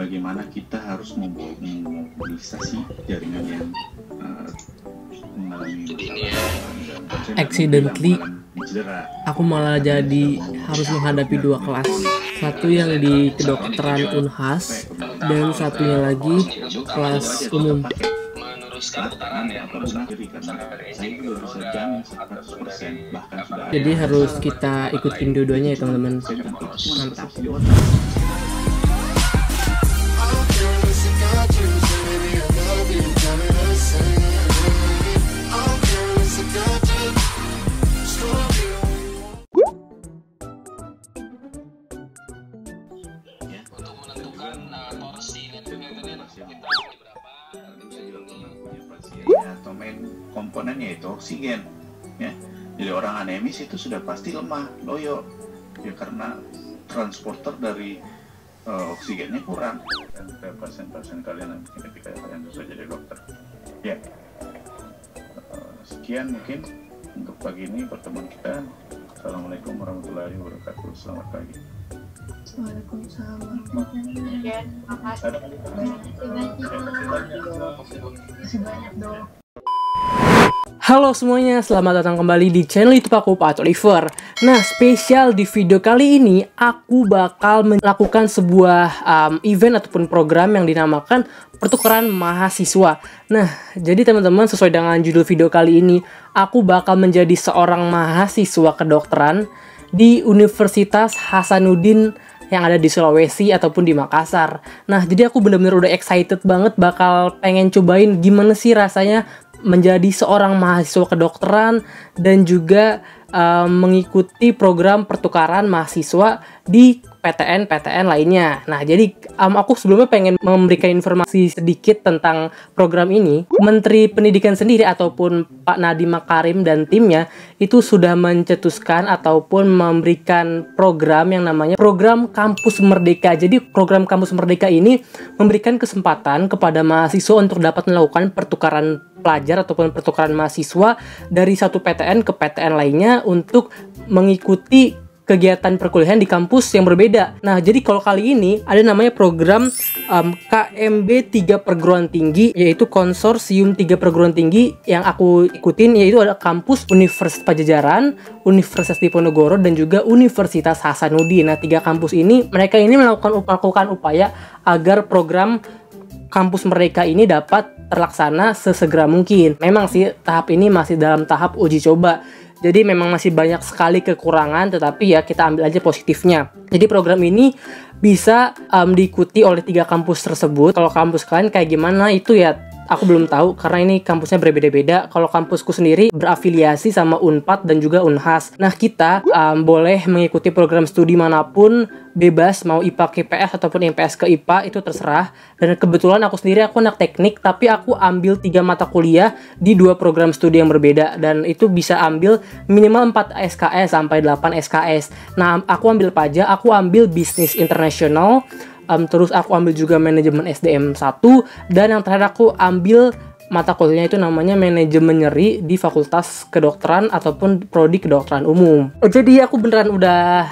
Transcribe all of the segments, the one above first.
bagaimana kita harus memobilisasi jaringan yang mengalami accidentally aku malah jadi harus menghadapi dua kelas, satu yang di kedokteran Unhas dan satunya lagi kelas umum. Jadi harus kita ikutin dua-duanya ya teman-teman. Mantap. Atau main komponennya itu oksigen ya. Jadi orang anemis itu sudah pasti lemah, loyo ya, karena transporter dari oksigennya kurang. Dan pasien-pasien kalian ketika kalian sudah jadi dokter ya. Sekian mungkin untuk pagi ini pertemuan kita. Assalamualaikum warahmatullahi wabarakatuh. Selamat pagi. Waalaikumsalam. Masih banyak dong. Halo semuanya, selamat datang kembali di channel YouTube aku, Pak Oliver. Nah, spesial di video kali ini aku bakal melakukan sebuah event ataupun program yang dinamakan pertukaran mahasiswa. Nah, jadi teman-teman, sesuai dengan judul video kali ini, aku bakal menjadi seorang mahasiswa kedokteran di Universitas Hasanuddin yang ada di Sulawesi ataupun di Makassar. Nah, jadi aku bener-bener udah excited banget bakal pengen cobain gimana sih rasanya menjadi seorang mahasiswa kedokteran dan juga mengikuti program pertukaran mahasiswa di PTN lainnya. Nah, jadi aku sebelumnya pengen memberikan informasi sedikit tentang program ini. Menteri Pendidikan sendiri ataupun Pak Nadiem Makarim dan timnya itu sudah mencetuskan ataupun memberikan program yang namanya program Kampus Merdeka. Jadi program Kampus Merdeka ini memberikan kesempatan kepada mahasiswa untuk dapat melakukan pertukaran pelajar ataupun pertukaran mahasiswa dari satu PTN ke PTN lainnya untuk mengikuti kegiatan perkuliahan di kampus yang berbeda. Nah, jadi kalau kali ini ada namanya program KMB 3 Perguruan Tinggi, yaitu konsorsium 3 perguruan tinggi yang aku ikutin, yaitu ada kampus Universitas Padjadjaran, Universitas Diponegoro, dan juga Universitas Hasanuddin. Nah, 3 kampus ini, mereka ini melakukan upaya agar program Kampus Merdeka ini dapat terlaksana sesegera mungkin. Memang sih tahap ini masih dalam tahap uji coba. Jadi memang masih banyak sekali kekurangan, tetapi ya kita ambil aja positifnya. Jadi program ini bisa diikuti oleh 3 kampus tersebut. Kalau kampus kalian kayak gimana itu ya aku belum tahu karena ini kampusnya berbeda-beda. Kalau kampusku sendiri berafiliasi sama Unpad dan juga Unhas. Nah, kita boleh mengikuti program studi manapun, bebas mau IPA ke IPS ataupun IPS ke IPA, itu terserah. Dan kebetulan aku sendiri aku anak teknik, tapi aku ambil 3 mata kuliah di 2 program studi yang berbeda, dan itu bisa ambil minimal 4 SKS sampai 8 SKS. Nah, aku ambil apa aja? Aku ambil bisnis internasional, terus aku ambil juga manajemen SDM 1, dan yang terakhir aku ambil mata kuliahnya itu namanya manajemen nyeri di Fakultas Kedokteran ataupun prodi kedokteran umum. Jadi aku beneran udah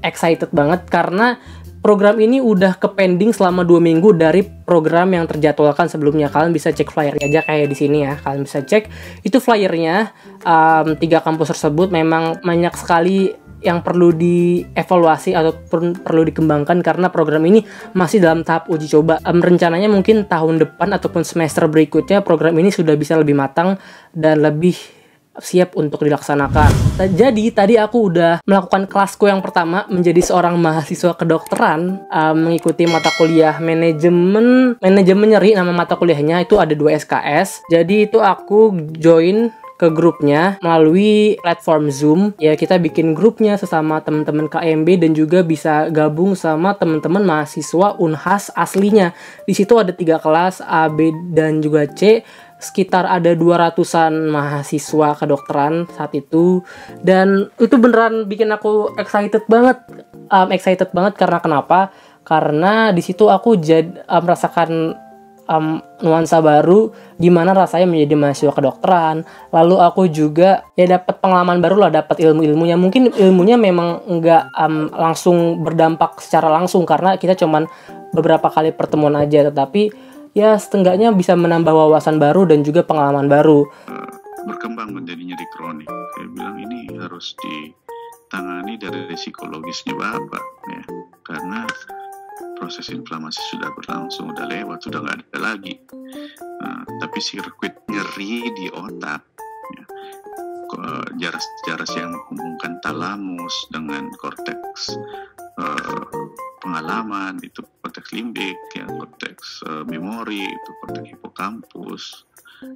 excited banget karena program ini udah ke-pending selama 2 minggu dari program yang terjadwalkan sebelumnya. Kalian bisa cek flyernya aja kayak di sini ya. Kalian bisa cek itu flyernya. 3 kampus tersebut memang banyak sekali yang perlu dievaluasi ataupun perlu dikembangkan karena program ini masih dalam tahap uji coba. Rencananya mungkin tahun depan ataupun semester berikutnya program ini sudah bisa lebih matang dan lebih siap untuk dilaksanakan. Jadi tadi aku udah melakukan kelasku yang pertama menjadi seorang mahasiswa kedokteran, mengikuti mata kuliah manajemen nyeri. Nama mata kuliahnya itu ada 2 SKS. Jadi itu aku join ke grupnya melalui platform Zoom. Ya, kita bikin grupnya sesama teman-teman KMB dan juga bisa gabung sama teman-teman mahasiswa Unhas aslinya. Di situ ada 3 kelas A, B, dan juga C. Sekitar ada 200-an mahasiswa kedokteran saat itu, dan itu beneran bikin aku excited banget. Karena kenapa? Karena di situ aku merasakan nuansa baru gimana rasanya menjadi mahasiswa kedokteran. Lalu aku juga ya dapat pengalaman baru lah, dapat ilmunya. Mungkin ilmunya memang nggak langsung berdampak secara langsung karena kita cuman beberapa kali pertemuan aja, tetapi ya setengahnya bisa menambah wawasan baru dan juga pengalaman baru. Berkembang menjadi nyeri kronik. Saya bilang ini harus ditangani dari psikologisnya Bapak ya, karena proses inflamasi sudah berlangsung, udah lewat, sudah nggak ada lagi. Tapi sirkuit nyeri di otak, ya, jaras-jaras yang menghubungkan talamus dengan korteks pengalaman, itu korteks limbik, ya, korteks memori, itu korteks hipokampus,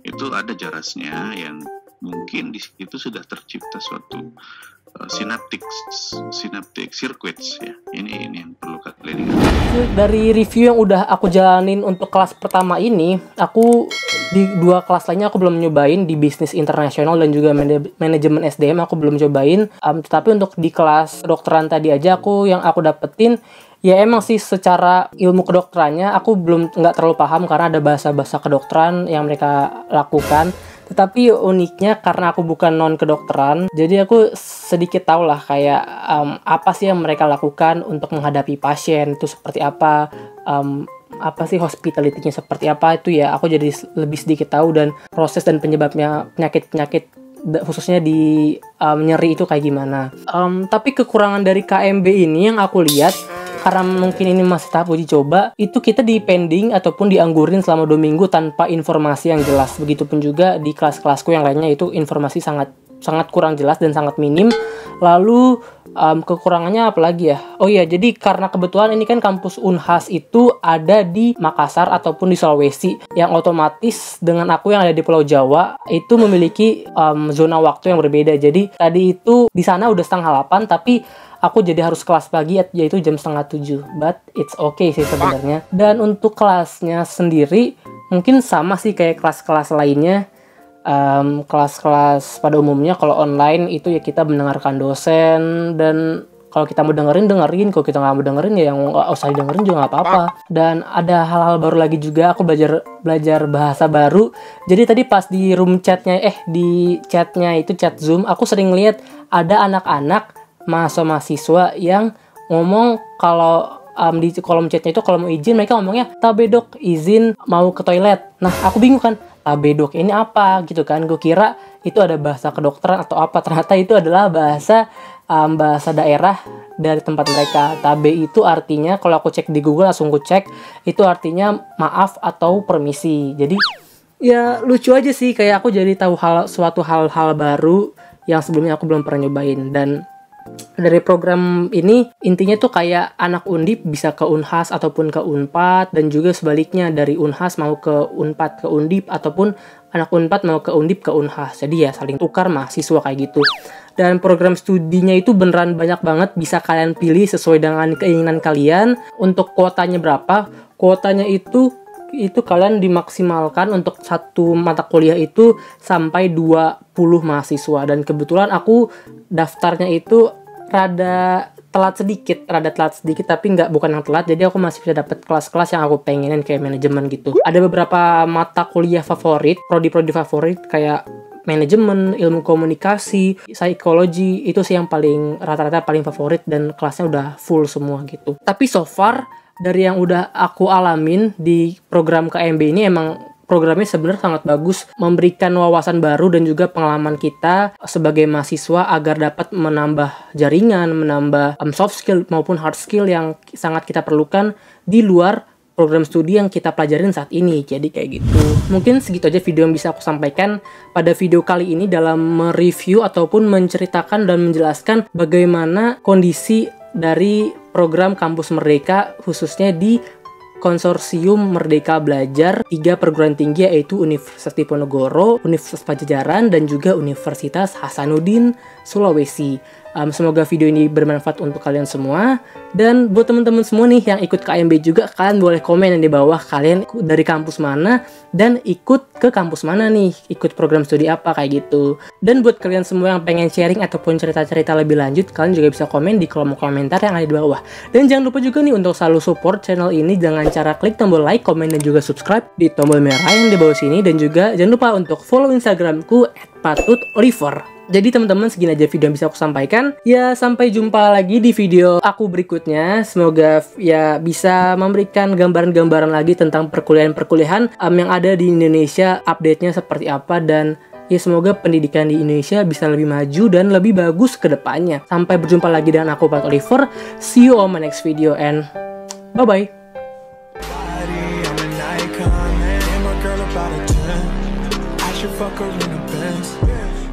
itu ada jarasnya yang mungkin di situ sudah tercipta suatu synaptic circuits ya. Ini yang perlu kalian ingat. Dari review yang udah aku jalanin untuk kelas pertama ini, aku di 2 kelas lainnya aku belum nyobain, di bisnis internasional dan juga manajemen SDM aku belum cobain. Tetapi untuk di kelas kedokteran tadi aja yang aku dapetin ya emang sih secara ilmu kedokterannya aku nggak terlalu paham karena ada bahasa-bahasa kedokteran yang mereka lakukan. Tetapi uniknya karena aku bukan non kedokteran, jadi aku sedikit tahu lah kayak apa sih yang mereka lakukan untuk menghadapi pasien itu seperti apa sih hospitality-nya seperti apa itu ya, aku jadi lebih sedikit tahu, dan proses dan penyebabnya penyakit khususnya di nyeri itu kayak gimana. Tapi kekurangan dari KMB ini yang aku lihat, karena mungkin ini masih tahap uji coba, itu kita di pending ataupun dianggurin selama 2 minggu tanpa informasi yang jelas. Begitupun juga di kelas-kelasku yang lainnya, itu informasi sangat kurang jelas dan sangat minim. Lalu kekurangannya apa lagi ya? Oh iya, jadi karena kebetulan ini kan kampus Unhas itu ada di Makassar ataupun di Sulawesi, yang otomatis dengan aku yang ada di Pulau Jawa itu memiliki zona waktu yang berbeda. Jadi tadi itu di sana udah 7:30, tapi aku jadi harus kelas pagi yaitu jam 6:30. But it's okay sih sebenarnya. Dan untuk kelasnya sendiri mungkin sama sih kayak kelas-kelas lainnya. Kelas-kelas pada umumnya kalau online itu ya kita mendengarkan dosen, dan kalau kita mau dengerin, kalau kita nggak mau dengerin ya yang nggak usah dengerin juga nggak apa-apa. Dan ada hal-hal baru lagi juga, aku belajar bahasa baru. Jadi tadi pas di room chatnya di chatnya itu chat Zoom, aku sering lihat ada anak-anak mahasiswa yang ngomong kalau di kolom chatnya itu kalau mau izin mereka ngomongnya tabedok, izin mau ke toilet. Nah aku bingung kan, tabedok ini apa gitu kan, gue kira itu ada bahasa kedokteran atau apa, ternyata itu adalah bahasa daerah dari tempat mereka. Tabe itu artinya, kalau aku cek di Google, langsung gue cek, itu artinya maaf atau permisi. Jadi ya lucu aja sih, kayak aku jadi tahu suatu hal-hal baru yang sebelumnya aku belum pernah nyobain. Dan dari program ini intinya tuh kayak anak Undip bisa ke Unhas ataupun ke Unpad, dan juga sebaliknya dari Unhas mau ke Unpad ke Undip, ataupun anak Unpad mau ke Undip ke Unhas. Jadi ya saling tukar mahasiswa kayak gitu. Dan program studinya itu beneran banyak banget, bisa kalian pilih sesuai dengan keinginan kalian. Untuk kuotanya berapa? Kuotanya itu kalian dimaksimalkan untuk satu mata kuliah itu sampai 20 mahasiswa. Dan kebetulan aku daftarnya itu rada telat sedikit, tapi bukan yang telat, jadi aku masih bisa dapat kelas-kelas yang aku pengenin kayak manajemen gitu. Ada beberapa mata kuliah favorit, prodi favorit kayak manajemen, ilmu komunikasi, psikologi, itu sih yang rata-rata paling favorit, dan kelasnya udah full semua gitu. Tapi so far dari yang udah aku alamin di program KMB ini, emang programnya sebenarnya sangat bagus, memberikan wawasan baru dan juga pengalaman kita sebagai mahasiswa agar dapat menambah jaringan, menambah soft skill maupun hard skill yang sangat kita perlukan di luar program studi yang kita pelajarin saat ini. Jadi kayak gitu. Mungkin segitu aja video yang bisa aku sampaikan pada video kali ini dalam mereview ataupun menceritakan dan menjelaskan bagaimana kondisi dari program Kampus Merdeka, khususnya di Konsorsium Merdeka Belajar 3 perguruan tinggi, yaitu Universitas Diponegoro, Universitas Padjadjaran, dan juga Universitas Hasanuddin Sulawesi. Semoga video ini bermanfaat untuk kalian semua. Dan buat teman-teman semua nih yang ikut KMB juga, kalian boleh komen di bawah kalian dari kampus mana dan ikut ke kampus mana nih, ikut program studi apa kayak gitu. Dan buat kalian semua yang pengen sharing ataupun cerita-cerita lebih lanjut, kalian juga bisa komen di kolom komentar yang ada di bawah. Dan jangan lupa juga nih untuk selalu support channel ini dengan cara klik tombol like, komen, dan juga subscribe di tombol merah yang di bawah sini. Dan juga jangan lupa untuk follow Instagramku @patutoliver. Jadi teman-teman, segini aja video yang bisa aku sampaikan. Ya, sampai jumpa lagi di video aku berikutnya. Semoga ya bisa memberikan gambaran-gambaran lagi tentang perkuliahan yang ada di Indonesia, update-nya seperti apa, dan ya semoga pendidikan di Indonesia bisa lebih maju dan lebih bagus ke depannya. Sampai berjumpa lagi dengan aku, Pak Oliver. See you on my next video and bye-bye. Fuck her in the Benz.